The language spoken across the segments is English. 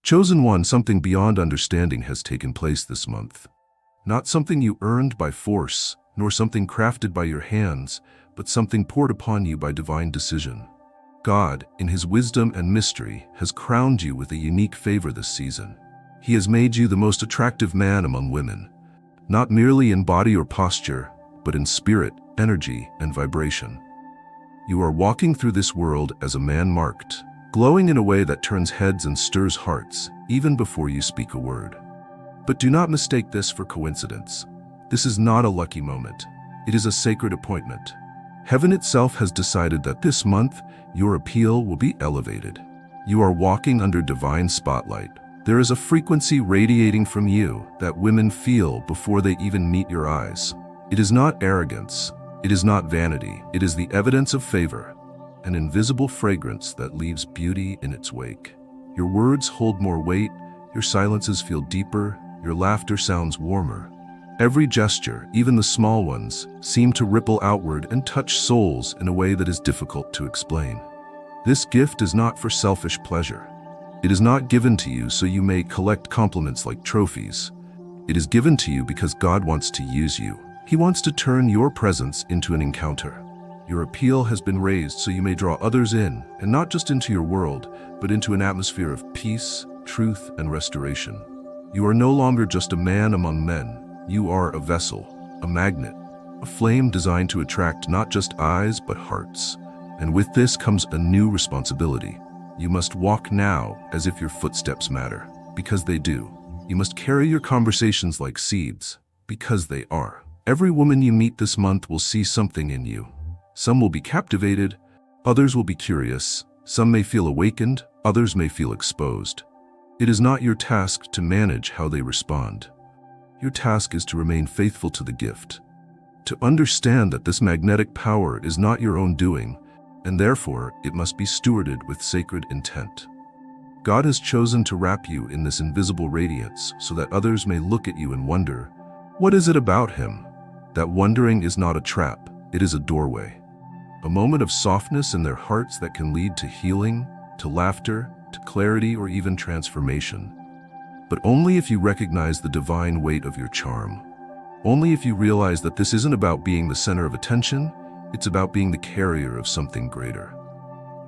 Chosen one, something beyond understanding has taken place this month. Not something you earned by force, nor something crafted by your hands, but something poured upon you by divine decision. God, in His wisdom and mystery, has crowned you with a unique favor this season. He has made you the most attractive man among women, not merely in body or posture, but in spirit, energy, and vibration. You are walking through this world as a man marked, glowing in a way that turns heads and stirs hearts, even before you speak a word. But do not mistake this for coincidence. This is not a lucky moment. It is a sacred appointment. Heaven itself has decided that this month, your appeal will be elevated. You are walking under divine spotlight. There is a frequency radiating from you that women feel before they even meet your eyes. It is not arrogance. It is not vanity. It is the evidence of favor, an invisible fragrance that leaves beauty in its wake. Your words hold more weight, your silences feel deeper, your laughter sounds warmer. Every gesture, even the small ones, seem to ripple outward and touch souls in a way that is difficult to explain. This gift is not for selfish pleasure. It is not given to you so you may collect compliments like trophies. It is given to you because God wants to use you. He wants to turn your presence into an encounter. Your appeal has been raised so you may draw others in, and not just into your world, but into an atmosphere of peace, truth, and restoration. You are no longer just a man among men. You are a vessel, a magnet, a flame designed to attract not just eyes, but hearts. And with this comes a new responsibility. You must walk now as if your footsteps matter, because they do. You must carry your conversations like seeds, because they are. Every woman you meet this month will see something in you. Some will be captivated, others will be curious, some may feel awakened, others may feel exposed. It is not your task to manage how they respond. Your task is to remain faithful to the gift, to understand that this magnetic power is not your own doing, and therefore it must be stewarded with sacred intent. God has chosen to wrap you in this invisible radiance so that others may look at you and wonder, what is it about him? That wondering is not a trap, it is a doorway. A moment of softness in their hearts that can lead to healing, to laughter, to clarity, or even transformation. But only if you recognize the divine weight of your charm. Only if you realize that this isn't about being the center of attention, it's about being the carrier of something greater.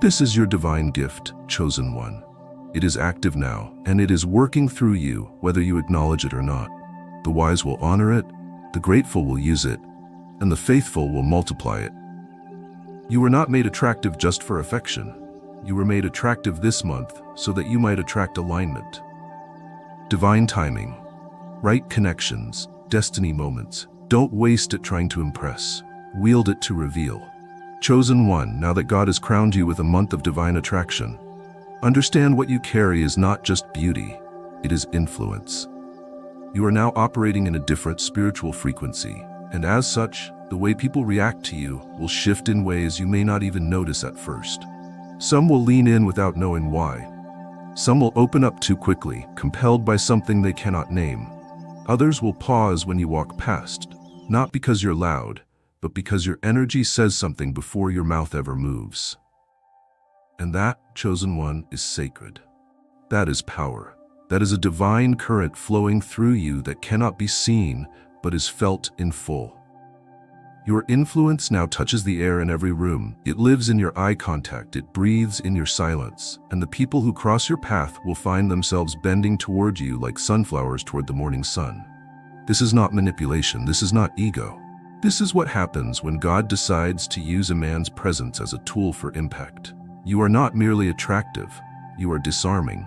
This is your divine gift, chosen one. It is active now, and it is working through you, whether you acknowledge it or not. The wise will honor it, the grateful will use it, and the faithful will multiply it. You were not made attractive just for affection. You were made attractive this month so that you might attract alignment. Divine timing, right connections, destiny moments. Don't waste it trying to impress. Wield it to reveal. Chosen one, now that God has crowned you with a month of divine attraction, understand what you carry is not just beauty, it is influence. You are now operating in a different spiritual frequency, and as such, the way people react to you will shift in ways you may not even notice at first. Some will lean in without knowing why. Some will open up too quickly, compelled by something they cannot name. Others will pause when you walk past, not because you're loud, but because your energy says something before your mouth ever moves. And that, chosen one, is sacred. That is power. That is a divine current flowing through you that cannot be seen, but is felt in full. Your influence now touches the air in every room. It lives in your eye contact, it breathes in your silence, and the people who cross your path will find themselves bending toward you like sunflowers toward the morning sun. This is not manipulation, this is not ego. This is what happens when God decides to use a man's presence as a tool for impact. You are not merely attractive, you are disarming.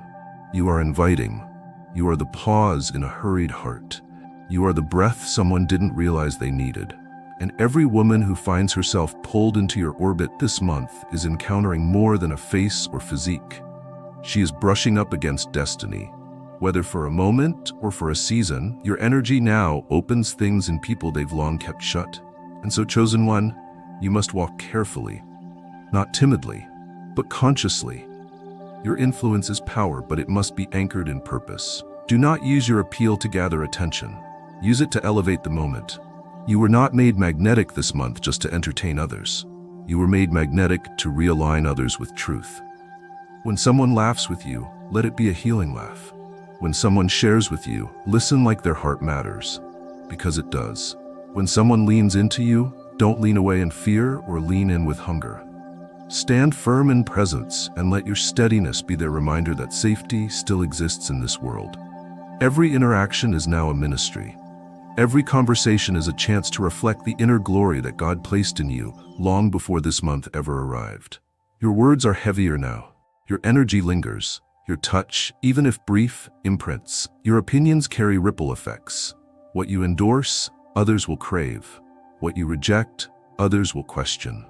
You are inviting. You are the pause in a hurried heart. You are the breath someone didn't realize they needed. And every woman who finds herself pulled into your orbit this month is encountering more than a face or physique. She is brushing up against destiny. Whether for a moment or for a season, your energy now opens things in people they've long kept shut. And so, chosen one, you must walk carefully, not timidly, but consciously. Your influence is power, but it must be anchored in purpose. Do not use your appeal to gather attention. Use it to elevate the moment. You were not made magnetic this month just to entertain others. You were made magnetic to realign others with truth. When someone laughs with you, let it be a healing laugh. When someone shares with you, listen like their heart matters, because it does. When someone leans into you, don't lean away in fear or lean in with hunger. Stand firm in presence and let your steadiness be their reminder that safety still exists in this world. Every interaction is now a ministry. Every conversation is a chance to reflect the inner glory that God placed in you long before this month ever arrived. Your words are heavier now. Your energy lingers. Your touch, even if brief, imprints. Your opinions carry ripple effects. What you endorse, others will crave. What you reject, others will question.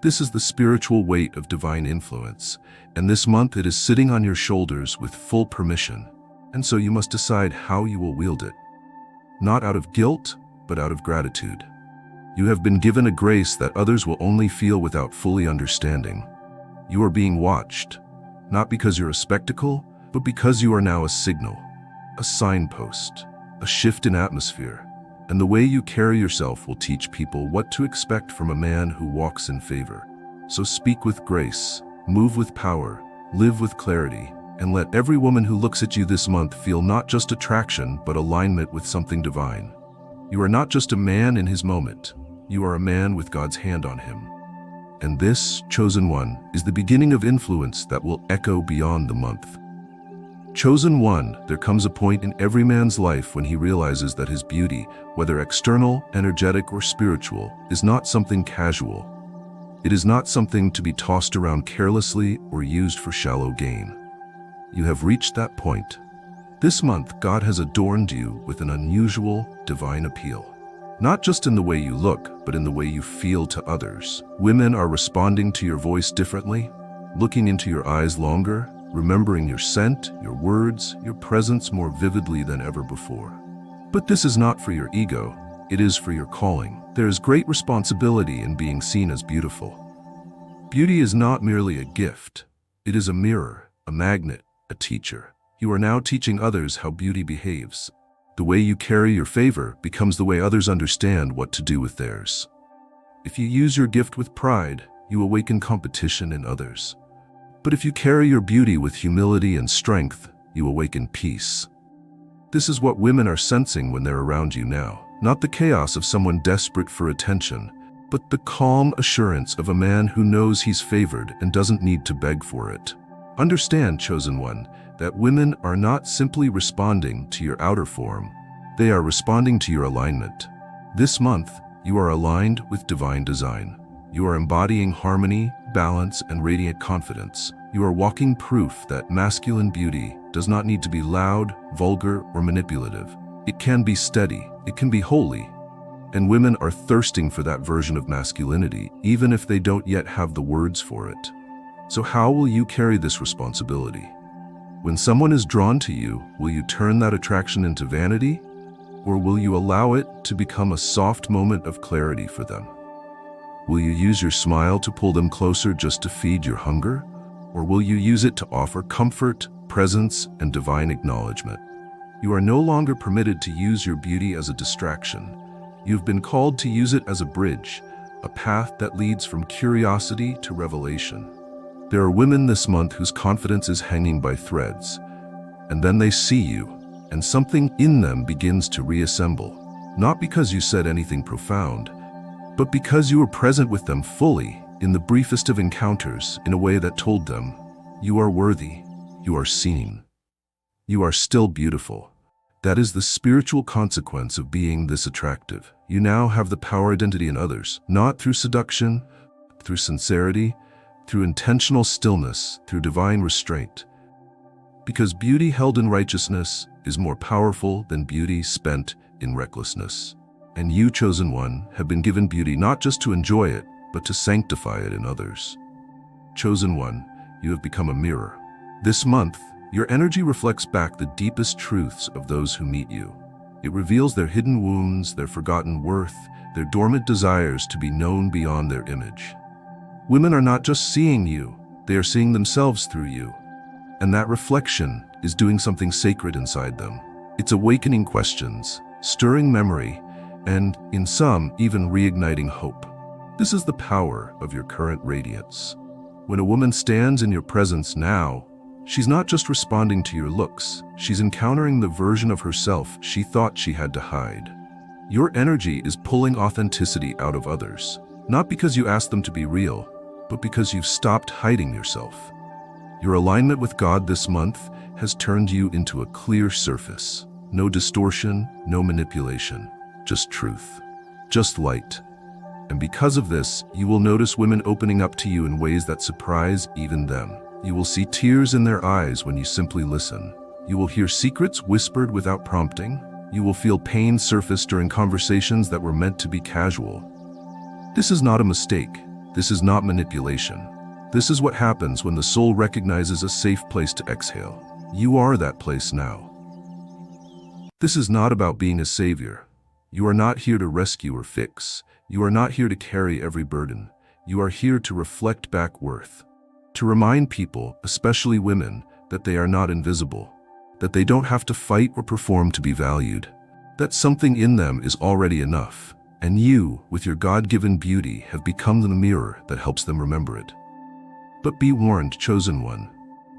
This is the spiritual weight of divine influence, and this month it is sitting on your shoulders with full permission, and so you must decide how you will wield it. Not out of guilt, but out of gratitude. You have been given a grace that others will only feel without fully understanding. You are being watched, not because you're a spectacle, but because you are now a signal, a signpost, a shift in atmosphere. And the way you carry yourself will teach people what to expect from a man who walks in favor. So speak with grace, move with power, live with clarity, and let every woman who looks at you this month feel not just attraction, but alignment with something divine. You are not just a man in his moment. You are a man with God's hand on him. And this, chosen one, is the beginning of influence that will echo beyond the month. Chosen one, there comes a point in every man's life when he realizes that his beauty, whether external, energetic, or spiritual, is not something casual. It is not something to be tossed around carelessly or used for shallow gain. You have reached that point. This month, God has adorned you with an unusual, divine appeal. Not just in the way you look, but in the way you feel to others. Women are responding to your voice differently, looking into your eyes longer, remembering your scent, your words, your presence more vividly than ever before. But this is not for your ego, it is for your calling. There is great responsibility in being seen as beautiful. Beauty is not merely a gift. It is a mirror, a magnet, a teacher. You are now teaching others how beauty behaves. The way you carry your favor becomes the way others understand what to do with theirs. If you use your gift with pride, you awaken competition in others. But if you carry your beauty with humility and strength, you awaken peace. This is what women are sensing when they're around you now. Not the chaos of someone desperate for attention, but the calm assurance of a man who knows he's favored and doesn't need to beg for it. Understand, chosen one, that women are not simply responding to your outer form. They are responding to your alignment. This month, you are aligned with divine design. You are embodying harmony, balance, and radiant confidence. You are walking proof that masculine beauty does not need to be loud, vulgar, or manipulative. It can be steady, it can be holy. And women are thirsting for that version of masculinity, even if they don't yet have the words for it. So how will you carry this responsibility? When someone is drawn to you, will you turn that attraction into vanity? Or will you allow it to become a soft moment of clarity for them? Will you use your smile to pull them closer just to feed your hunger? Or will you use it to offer comfort, presence, and divine acknowledgement? You are no longer permitted to use your beauty as a distraction. You've been called to use it as a bridge, a path that leads from curiosity to revelation. There are women this month whose confidence is hanging by threads, and then they see you, and something in them begins to reassemble. Not because you said anything profound, but because you were present with them fully in the briefest of encounters in a way that told them, you are worthy, you are seen, you are still beautiful. That is the spiritual consequence of being this attractive. You now have the power identity in others, not through seduction, through sincerity, through intentional stillness, through divine restraint. Because beauty held in righteousness is more powerful than beauty spent in recklessness. And you, chosen one, have been given beauty not just to enjoy it, but to sanctify it in others. Chosen one, you have become a mirror. This month, your energy reflects back the deepest truths of those who meet you. It reveals their hidden wounds, their forgotten worth, their dormant desires to be known beyond their image. Women are not just seeing you, they are seeing themselves through you. And that reflection is doing something sacred inside them. It's awakening questions, stirring memory, and, in some, even reigniting hope. This is the power of your current radiance. When a woman stands in your presence now, she's not just responding to your looks, she's encountering the version of herself she thought she had to hide. Your energy is pulling authenticity out of others, not because you asked them to be real, but because you've stopped hiding yourself. Your alignment with God this month has turned you into a clear surface. No distortion, no manipulation, just truth, just light. And because of this, you will notice women opening up to you in ways that surprise even them. You will see tears in their eyes when you simply listen. You will hear secrets whispered without prompting. You will feel pain surface during conversations that were meant to be casual. This is not a mistake. This is not manipulation. This is what happens when the soul recognizes a safe place to exhale. You are that place now. This is not about being a savior. You are not here to rescue or fix. You are not here to carry every burden. You are here to reflect back worth. To remind people, especially women, that they are not invisible. That they don't have to fight or perform to be valued. That something in them is already enough. And you, with your God-given beauty, have become the mirror that helps them remember it. But be warned, chosen one.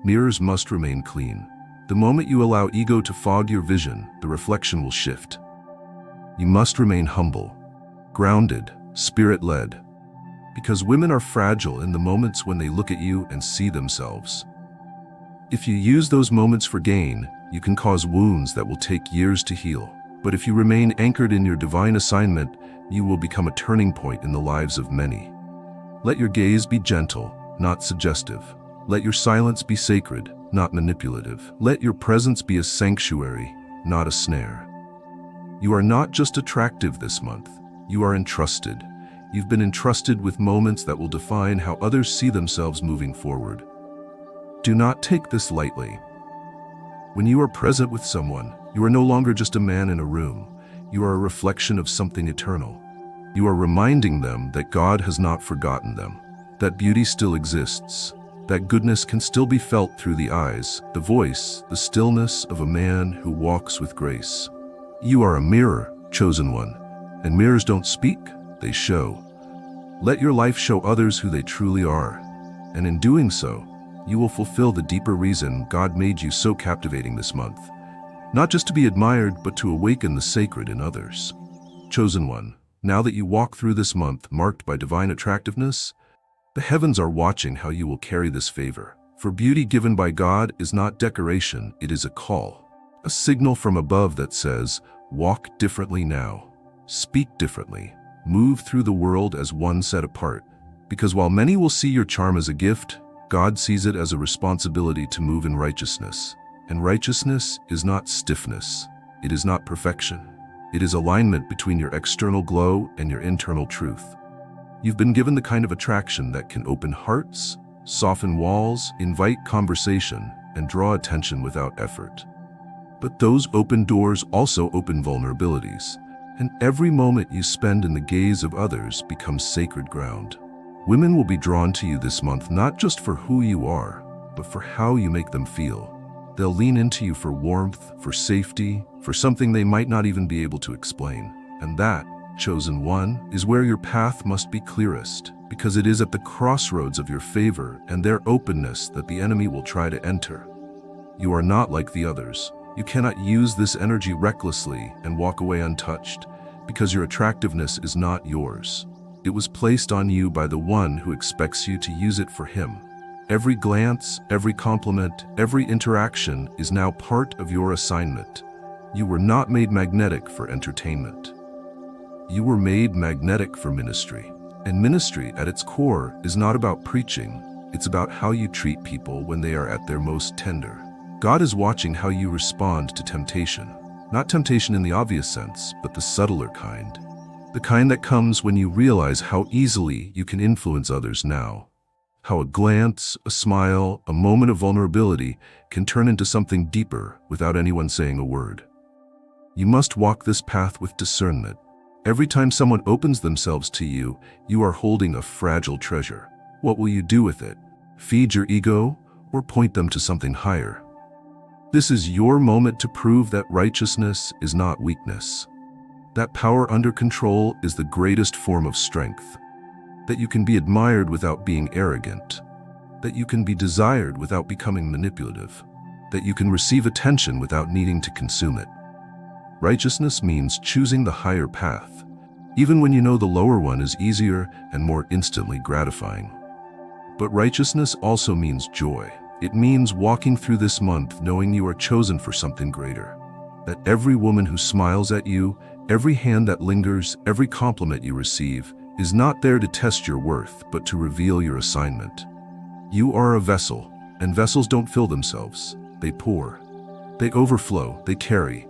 Mirrors must remain clean. The moment you allow ego to fog your vision, the reflection will shift. You must remain humble, grounded, spirit-led, because women are fragile in the moments when they look at you and see themselves. If you use those moments for gain, you can cause wounds that will take years to heal. But if you remain anchored in your divine assignment, you will become a turning point in the lives of many. Let your gaze be gentle, not suggestive. Let your silence be sacred, not manipulative. Let your presence be a sanctuary, not a snare. You are not just attractive this month. You are entrusted. You've been entrusted with moments that will define how others see themselves moving forward. Do not take this lightly. When you are present with someone, you are no longer just a man in a room. You are a reflection of something eternal. You are reminding them that God has not forgotten them, that beauty still exists, that goodness can still be felt through the eyes, the voice, the stillness of a man who walks with grace. You are a mirror, chosen one, and mirrors don't speak, they show. Let your life show others who they truly are, and in doing so, you will fulfill the deeper reason God made you so captivating this month. Not just to be admired, but to awaken the sacred in others. Chosen one, now that you walk through this month marked by divine attractiveness, the heavens are watching how you will carry this favor. For beauty given by God is not decoration, it is a call. A signal from above that says, walk differently now. Speak differently. Move through the world as one set apart. Because while many will see your charm as a gift, God sees it as a responsibility to move in righteousness. And righteousness is not stiffness. It is not perfection. It is alignment between your external glow and your internal truth. You've been given the kind of attraction that can open hearts, soften walls, invite conversation, and draw attention without effort. But those open doors also open vulnerabilities, and every moment you spend in the gaze of others becomes sacred ground. Women will be drawn to you this month not just for who you are, but for how you make them feel. They'll lean into you for warmth, for safety, for something they might not even be able to explain. And that, chosen one, is where your path must be clearest, because it is at the crossroads of your favor and their openness that the enemy will try to enter. You are not like the others. You cannot use this energy recklessly and walk away untouched, because your attractiveness is not yours. It was placed on you by the one who expects you to use it for him. Every glance, every compliment, every interaction is now part of your assignment. You were not made magnetic for entertainment. You were made magnetic for ministry. And ministry at its core is not about preaching. It's about how you treat people when they are at their most tender. God is watching how you respond to temptation. Not temptation in the obvious sense, but the subtler kind. The kind that comes when you realize how easily you can influence others now. How a glance, a smile, a moment of vulnerability can turn into something deeper without anyone saying a word. You must walk this path with discernment. Every time someone opens themselves to you, you are holding a fragile treasure. What will you do with it? Feed your ego or point them to something higher? This is your moment to prove that righteousness is not weakness. That power under control is the greatest form of strength. That you can be admired without being arrogant. that you can be desired without becoming manipulative, that you can receive attention without needing to consume it. Righteousness means choosing the higher path, even when you know the lower one is easier and more instantly gratifying. But righteousness also means joy. It means walking through this month knowing you are chosen for something greater, that every woman who smiles at you, every hand that lingers, every compliment you receive, is not there to test your worth, but to reveal your assignment. You are a vessel, and vessels don't fill themselves. They pour. They overflow. They carry.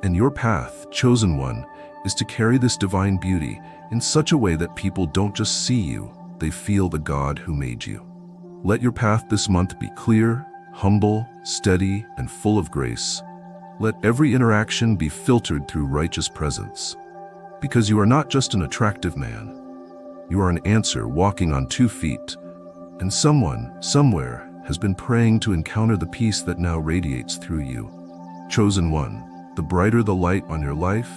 And your path, chosen one, is to carry this divine beauty in such a way that people don't just see you, they feel the God who made you. Let your path this month be clear, humble, steady, and full of grace. Let every interaction be filtered through righteous presence. Because you are not just an attractive man. You are an answer walking on 2 feet, and someone, somewhere, has been praying to encounter the peace that now radiates through you. Chosen one, the brighter the light on your life,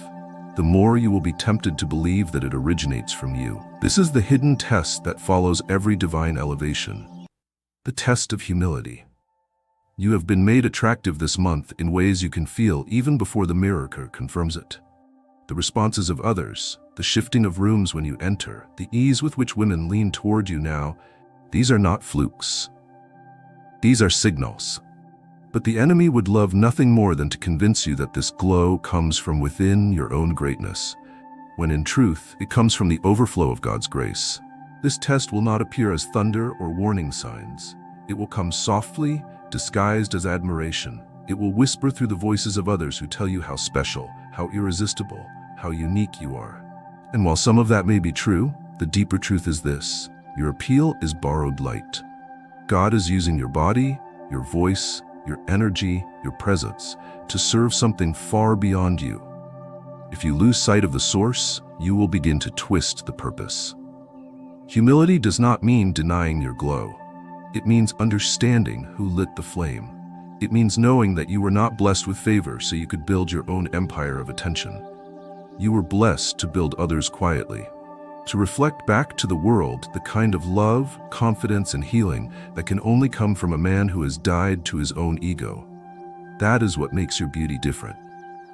the more you will be tempted to believe that it originates from you. This is the hidden test that follows every divine elevation. The test of humility. You have been made attractive this month in ways you can feel even before the mirror confirms it. The responses of others, the shifting of rooms when you enter, the ease with which women lean toward you now, these are not flukes. These are signals. But the enemy would love nothing more than to convince you that this glow comes from within your own greatness, when in truth, it comes from the overflow of God's grace. This test will not appear as thunder or warning signs. It will come softly, disguised as admiration. It will whisper through the voices of others who tell you how special, how irresistible, how unique you are. And while some of that may be true, the deeper truth is this: your appeal is borrowed light. God is using your body, your voice, your energy, your presence, to serve something far beyond you. If you lose sight of the source, you will begin to twist the purpose. Humility does not mean denying your glow. It means understanding who lit the flame. It means knowing that you were not blessed with favor so you could build your own empire of attention. You were blessed to build others quietly, to reflect back to the world the kind of love, confidence, and healing that can only come from a man who has died to his own ego. That is what makes your beauty different.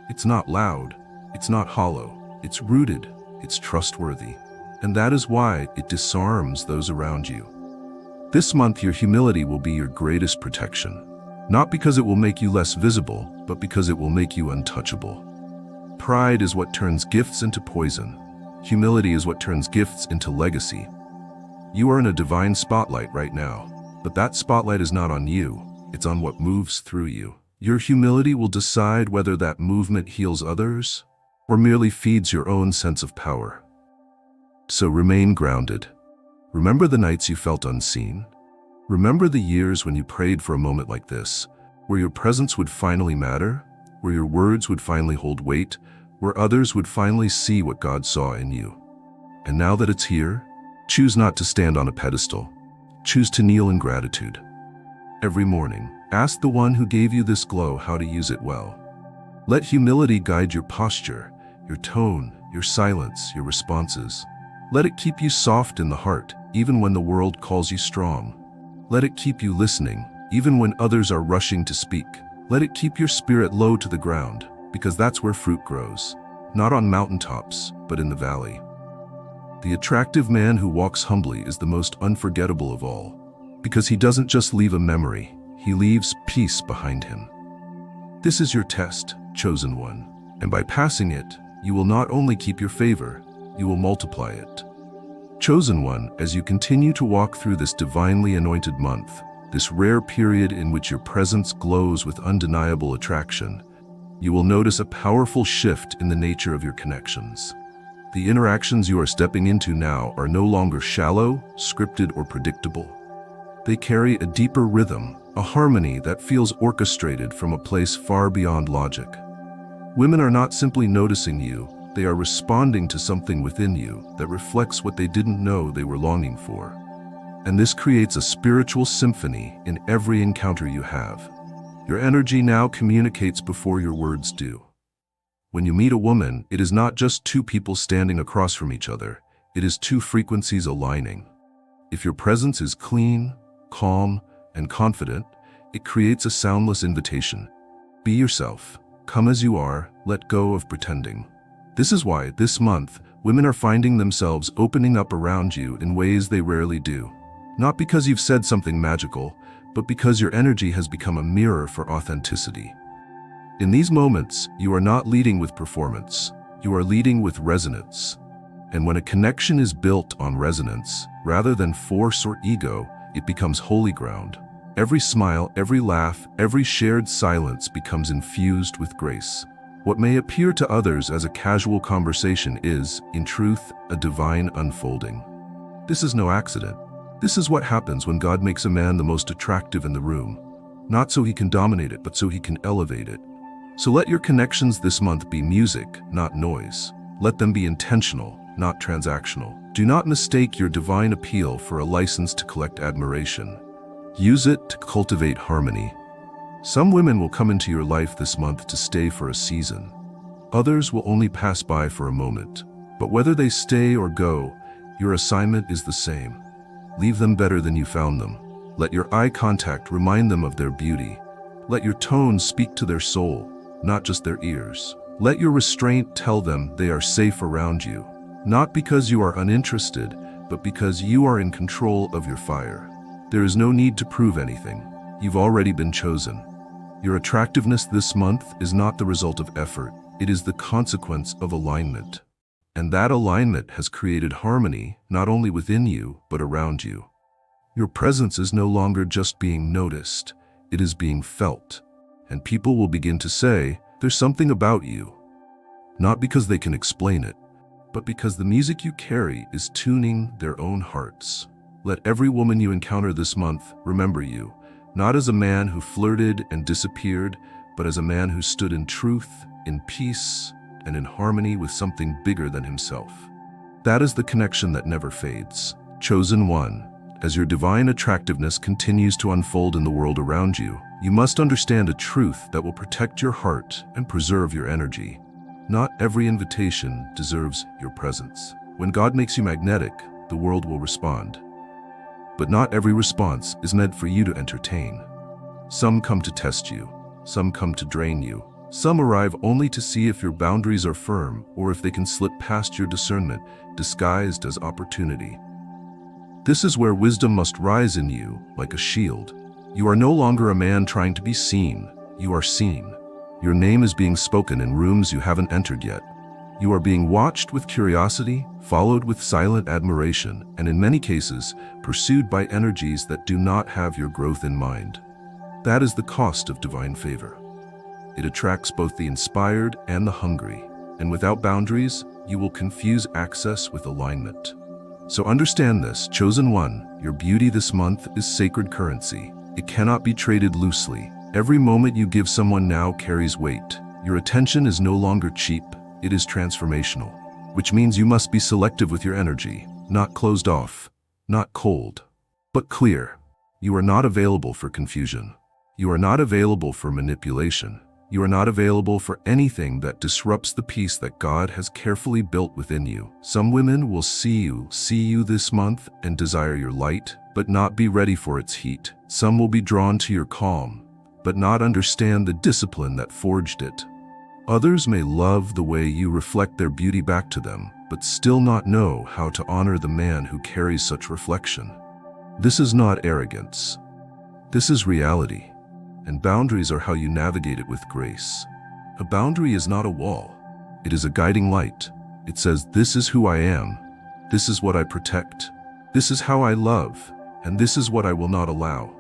It's not loud, it's not hollow, it's rooted, it's trustworthy, and that is why it disarms those around you. This month, your humility will be your greatest protection, not because it will make you less visible, but because it will make you untouchable. Pride is what turns gifts into poison. Humility is what turns gifts into legacy. You are in a divine spotlight right now, but that spotlight is not on you, it's on what moves through you. Your humility will decide whether that movement heals others or merely feeds your own sense of power. So remain grounded. Remember the nights you felt unseen. Remember the years when you prayed for a moment like this, where your presence would finally matter, where your words would finally hold weight, where others would finally see what God saw in you. And now that it's here, choose not to stand on a pedestal. Choose to kneel in gratitude. Every morning, ask the one who gave you this glow how to use it well. Let humility guide your posture, your tone, your silence, your responses. Let it keep you soft in the heart, even when the world calls you strong. Let it keep you listening, even when others are rushing to speak. Let it keep your spirit low to the ground, because that's where fruit grows, not on mountaintops, but in the valley. The attractive man who walks humbly is the most unforgettable of all, because he doesn't just leave a memory, he leaves peace behind him. This is your test, chosen one, and by passing it, you will not only keep your favor, you will multiply it. Chosen one, as you continue to walk through this divinely anointed month, this rare period in which your presence glows with undeniable attraction, you will notice a powerful shift in the nature of your connections. The interactions you are stepping into now are no longer shallow, scripted, or predictable. They carry a deeper rhythm, a harmony that feels orchestrated from a place far beyond logic. Women are not simply noticing you, they are responding to something within you that reflects what they didn't know they were longing for. And this creates a spiritual symphony in every encounter you have. Your energy now communicates before your words do. When you meet a woman, it is not just two people standing across from each other, it is two frequencies aligning. If your presence is clean, calm, and confident, it creates a soundless invitation. Be yourself. Come as you are. Let go of pretending. This is why, this month, women are finding themselves opening up around you in ways they rarely do. Not because you've said something magical, but because your energy has become a mirror for authenticity. In these moments, you are not leading with performance. You are leading with resonance. And when a connection is built on resonance, rather than force or ego, it becomes holy ground. Every smile, every laugh, every shared silence becomes infused with grace. What may appear to others as a casual conversation is, in truth, a divine unfolding. This is no accident. This is what happens when God makes a man the most attractive in the room. Not so he can dominate it, but so he can elevate it. So let your connections this month be music, not noise. Let them be intentional, not transactional. Do not mistake your divine appeal for a license to collect admiration. Use it to cultivate harmony. Some women will come into your life this month to stay for a season. Others will only pass by for a moment. But whether they stay or go, your assignment is the same. Leave them better than you found them. Let your eye contact remind them of their beauty. Let your tone speak to their soul, not just their ears. Let your restraint tell them they are safe around you, not because you are uninterested, but because you are in control of your fire. There is no need to prove anything. You've already been chosen. Your attractiveness this month is not the result of effort. It is the consequence of alignment. And that alignment has created harmony, not only within you, but around you. Your presence is no longer just being noticed. It is being felt. And people will begin to say, there's something about you. Not because they can explain it, but because the music you carry is tuning their own hearts. Let every woman you encounter this month remember you, not as a man who flirted and disappeared, but as a man who stood in truth, in peace, and in harmony with something bigger than himself. That is the connection that never fades. Chosen one, as your divine attractiveness continues to unfold in the world around you, you must understand a truth that will protect your heart and preserve your energy. Not every invitation deserves your presence. When God makes you magnetic, the world will respond. But not every response is meant for you to entertain. Some come to test you. Some come to drain you. Some arrive only to see if your boundaries are firm or if they can slip past your discernment, disguised as opportunity. This is where wisdom must rise in you like a shield. You are no longer a man trying to be seen. You are seen. Your name is being spoken in rooms you haven't entered yet. You are being watched with curiosity, followed with silent admiration, and in many cases, pursued by energies that do not have your growth in mind. That is the cost of divine favor. It attracts both the inspired and the hungry, and without boundaries, you will confuse access with alignment. So understand this, chosen one, your beauty this month is sacred currency. It cannot be traded loosely. Every moment you give someone now carries weight. Your attention is no longer cheap, it is transformational, which means you must be selective with your energy, not closed off, not cold, but clear. You are not available for confusion. You are not available for manipulation. You are not available for anything that disrupts the peace that God has carefully built within you. Some women will see you this month and desire your light, but not be ready for its heat. Some will be drawn to your calm, but not understand the discipline that forged it. Others may love the way you reflect their beauty back to them, but still not know how to honor the man who carries such reflection. This is not arrogance. This is reality. And boundaries are how you navigate it with grace. A boundary is not a wall. It is a guiding light. It says, this is who I am. This is what I protect. This is how I love. And this is what I will not allow.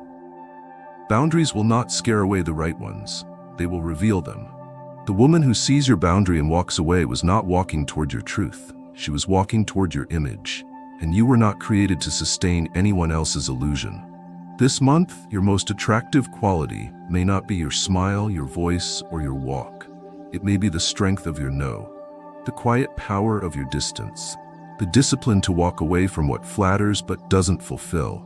Boundaries will not scare away the right ones. They will reveal them. The woman who sees your boundary and walks away was not walking toward your truth. She was walking toward your image. And you were not created to sustain anyone else's illusion. This month, your most attractive quality may not be your smile, your voice, or your walk. It may be the strength of your no, the quiet power of your distance, the discipline to walk away from what flatters but doesn't fulfill.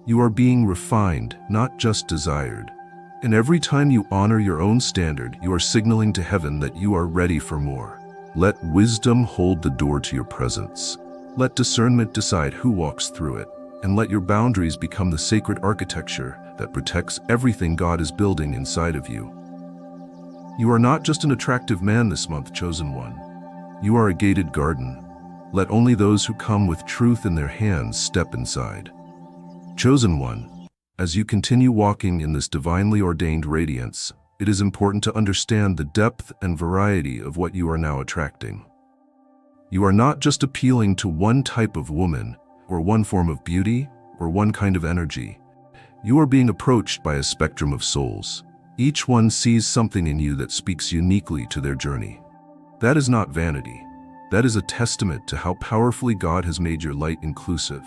You are being refined, not just desired. And every time you honor your own standard, you are signaling to heaven that you are ready for more. Let wisdom hold the door to your presence. Let discernment decide who walks through it. and let your boundaries become the sacred architecture that protects everything God is building inside of you. You are not just an attractive man this month, chosen one. You are a gated garden. Let only those who come with truth in their hands step inside. Chosen one, as you continue walking in this divinely ordained radiance, it is important to understand the depth and variety of what you are now attracting. You are not just appealing to one type of woman, or one form of beauty, or one kind of energy. You are being approached by a spectrum of souls. Each one sees something in you that speaks uniquely to their journey. That is not vanity. That is a testament to how powerfully God has made your light inclusive.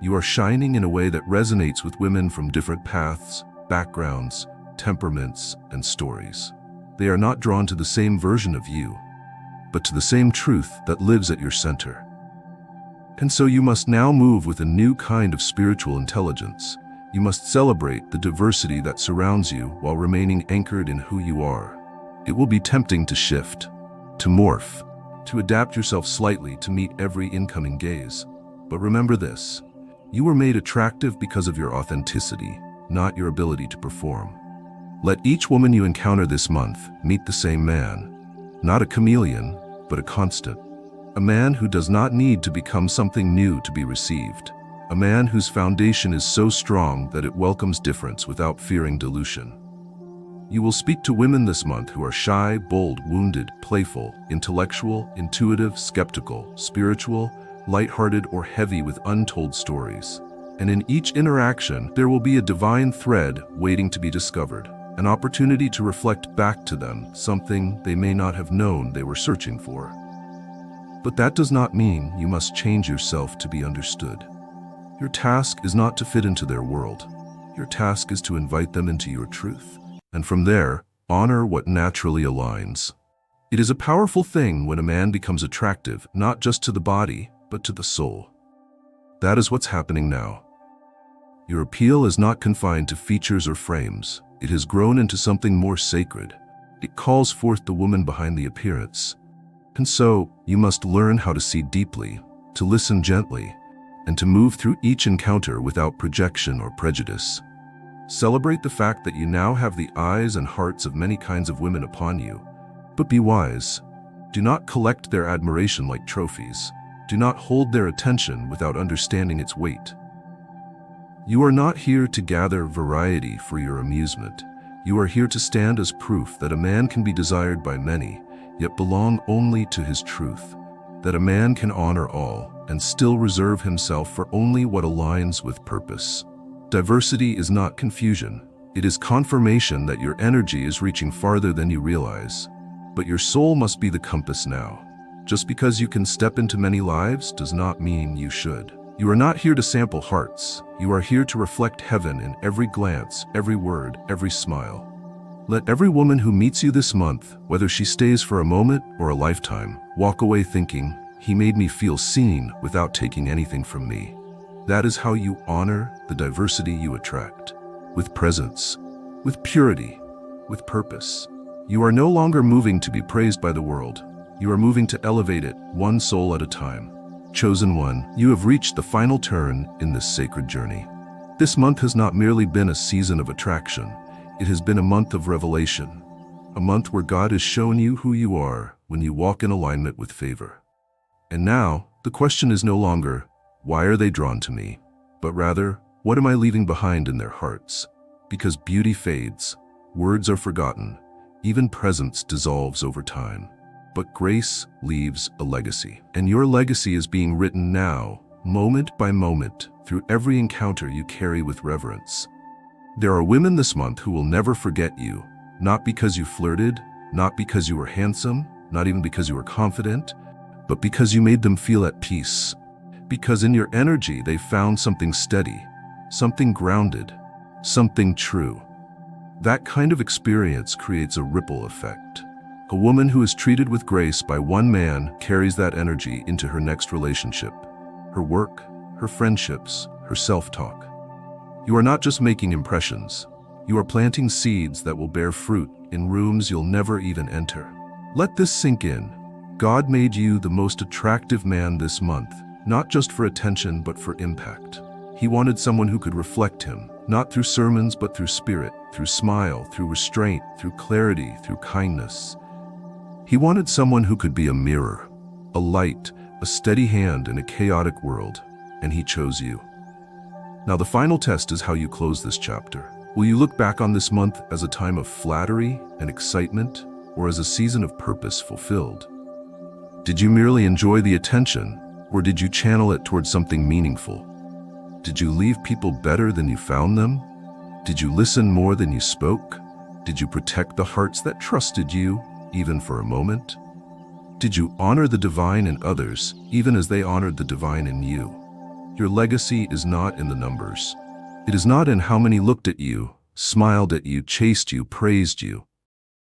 You are shining in a way that resonates with women from different paths, backgrounds, temperaments, and stories. They are not drawn to the same version of you, but to the same truth that lives at your center. And so you must now move with a new kind of spiritual intelligence. You must celebrate the diversity that surrounds you while remaining anchored in who you are. It will be tempting to shift, to morph, to adapt yourself slightly to meet every incoming gaze. But remember this, you were made attractive because of your authenticity, not your ability to perform. Let each woman you encounter this month meet the same man, not a chameleon, but a constant. A man who does not need to become something new to be received. A man whose foundation is so strong that it welcomes difference without fearing dilution. You will speak to women this month who are shy, bold, wounded, playful, intellectual, intuitive, skeptical, spiritual, lighthearted, or heavy with untold stories. And in each interaction, there will be a divine thread waiting to be discovered, an opportunity to reflect back to them something they may not have known they were searching for. But that does not mean you must change yourself to be understood. Your task is not to fit into their world. Your task is to invite them into your truth. And from there, honor what naturally aligns. It is a powerful thing when a man becomes attractive, not just to the body, but to the soul. That is what's happening now. Your appeal is not confined to features or frames. It has grown into something more sacred. It calls forth the woman behind the appearance. And so, you must learn how to see deeply, to listen gently, and to move through each encounter without projection or prejudice. Celebrate the fact that you now have the eyes and hearts of many kinds of women upon you. But be wise. Do not collect their admiration like trophies. Do not hold their attention without understanding its weight. You are not here to gather variety for your amusement. You are here to stand as proof that a man can be desired by many, yet belong only to his truth. That a man can honor all and still reserve himself for only what aligns with purpose. Diversity is not confusion. It is confirmation that your energy is reaching farther than you realize. But your soul must be the compass now. Just because you can step into many lives does not mean you should. You are not here to sample hearts. You are here to reflect heaven in every glance, every word, every smile. Let every woman who meets you this month, whether she stays for a moment or a lifetime, walk away thinking, "He made me feel seen without taking anything from me." That is how you honor the diversity you attract. With presence, with purity, with purpose. You are no longer moving to be praised by the world. You are moving to elevate it, one soul at a time. Chosen one, you have reached the final turn in this sacred journey. This month has not merely been a season of attraction. It has been a month of revelation. A month where God has shown you who you are when you walk in alignment with favor. And now, the question is no longer, why are they drawn to me? But rather, what am I leaving behind in their hearts? Because beauty fades, words are forgotten, even presence dissolves over time. But grace leaves a legacy. And your legacy is being written now, moment by moment, through every encounter you carry with reverence. There are women this month who will never forget you, not because you flirted, not because you were handsome, not even because you were confident, but because you made them feel at peace. Because in your energy they found something steady, something grounded, something true. That kind of experience creates a ripple effect. A woman who is treated with grace by one man carries that energy into her next relationship, her work, her friendships, her self-talk. You are not just making impressions. You are planting seeds that will bear fruit in rooms you'll never even enter. Let this sink in. God made you the most attractive man this month, not just for attention but for impact. He wanted someone who could reflect him, not through sermons but through spirit, through smile, through restraint, through clarity, through kindness. He wanted someone who could be a mirror, a light, a steady hand in a chaotic world, and he chose you. Now the final test is how you close this chapter. Will you look back on this month as a time of flattery and excitement, or as a season of purpose fulfilled? Did you merely enjoy the attention, or did you channel it towards something meaningful? Did you leave people better than you found them? Did you listen more than you spoke? Did you protect the hearts that trusted you, even for a moment? Did you honor the divine in others, even as they honored the divine in you? Your legacy is not in the numbers. It is not in how many looked at you, smiled at you, chased you, praised you.